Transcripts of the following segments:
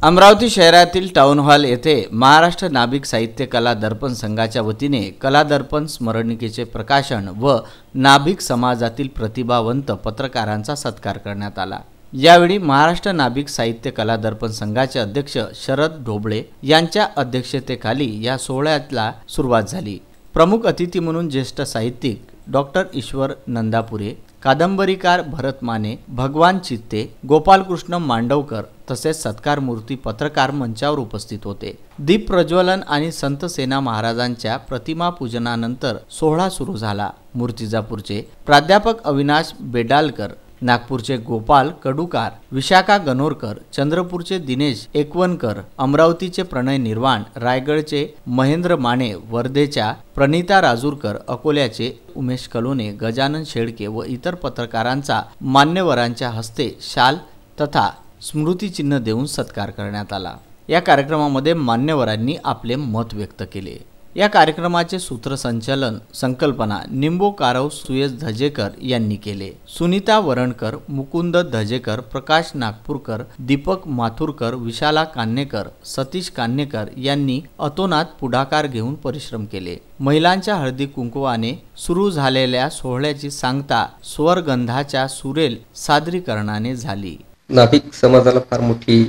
अमरावती शहरातील town hall येथे महाराष्ट्र नाभिक साहित्य कला दर्पण संघाच्या वतीने कला दर्पण स्मरणिकेचे प्रकाशन व नाभिक समाजातील प्रतिभावंत पत्रकारांचा सत्कार करण्यात आला। यावेळी महाराष्ट्र नाभिक साहित्य कला दर्पण संघाचे अध्यक्ष शरद ढोबळे यांच्या अध्यक्षतेखाली या सोहळ्याला सुरुवात झाली। प्रमुख अतिथी म्हणून ज्येष्ठ साहित्यिक डॉक्टर ईश्वर नंदापुरे, कादंबरीकार भरत माने, भगवान चित्ते, गोपालकृष्ण मांडवकर तसेच सत्कार मूर्ती पत्रकार मंचावर उपस्थित होते। दीप प्रज्वलन आणि संत सेना महाराजांच्या प्रतिमा पूजनानंतर सोहळा सुरू झाला। मूर्तिजापूरचे प्राध्यापक अविनाश बेडालकर, नागपूरचे गोपाल कडुकार, विशाखा गणोरकर, चंद्रपूरचे दिनेश एकवनकर, अमरावतीचे प्रणय निर्वाण, रायगडचे महेंद्र माने, वर्धेच्या प्रणिता राजूरकर, अकोल्याचे उमेश कलोने, गजानन शेळके व इतर पत्रकारांचा मान्यवरांच्या हस्ते शाल तथा स्मृतिचिन्ह देऊन सत्कार करण्यात आला। या कार्यक्रमामध्ये मान्यवरांनी आपले मत व्यक्त केले। या कार्यक्रमाचे सूत्रसंचालन संकल्पना निंबोकारव सुयश धजेकर यांनी केले। सुनीता वरणकर, मुकुंद धजेकर, प्रकाश नागपूरकर, दीपक माथुरकर, विशाला कान्हेकर, सतीश कान्हेकर यांनी अतोनात पुढाकार घेऊन परिश्रम केले। महिलांच्या हळदी कुंकवाने सुरू झालेल्या सोहळ्याची सांगता स्वरगंधाच्या सुरेल सादरीकरणाने झाली। नाभिक समाजाला फार मोठी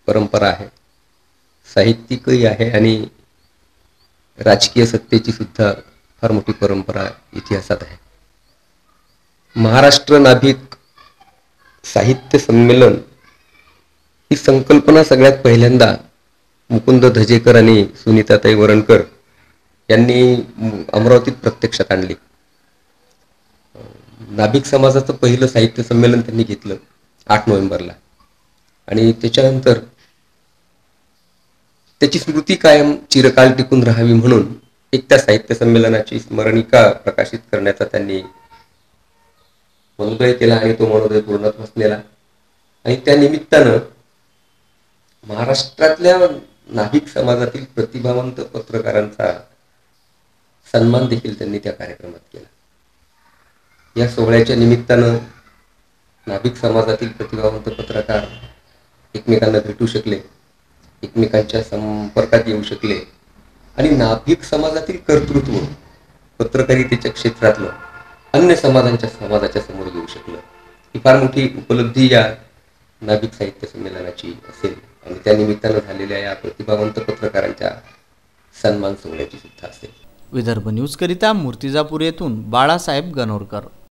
परंपरा आहे, साहित्यिकही आहे आणि राजकीय सत्तेची सुद्धा फार मोठी परंपरा इतिहासात आहे। महाराष्ट्र नाभिक साहित्य संमेलन ही संकल्पना सगळ्यात पहिल्यांदा मुकुंद धजेकर आणि सुनीताताई वरणकर यांनी अमरावतीत प्रत्यक्षात आणली। नाभिक समाजाचं पहिलं साहित्य संमेलन त्यांनी घेतलं 8 नोव्हेंबरला आणि त्याच्यानंतर त्याची स्मृती कायम चिरकाल टिकून राहावी म्हणून एक त्या साहित्य संमेलनाची स्मरणिका प्रकाशित करण्याचा त्यांनी मनोदय केला आणि तो मनोदय पूर्णत्वास नेला। आणि त्या निमित्तानं महाराष्ट्रातल्या नाभिक समाजातील प्रतिभावंत पत्रकारांचा सन्मान देखील त्यांनी त्या कार्यक्रमात केला। या सोहळ्याच्या निमित्तानं नाभिक समाजातील प्रतिभावंत पत्रकार एकमेकांना भेटू शकले, एकमेकांच्या संपर्कात येऊ शकले आणि नाभिक समाजातील कर्तृत्व पत्रकारितेच्या क्षेत्रातलं अन्य समाजाच्या समोर येऊ शकलं। ही फार मोठी उपलब्धी या नाभिक साहित्य संमेलनाची असेल आणि त्या निमित्तानं झालेल्या या प्रतिभावंत पत्रकारांच्या सन्मान सोहळ्याची सुद्धा असेल। विदर्भ न्यूज करिता मूर्तिजापूर येथून बाळासाहेब गणोरकर।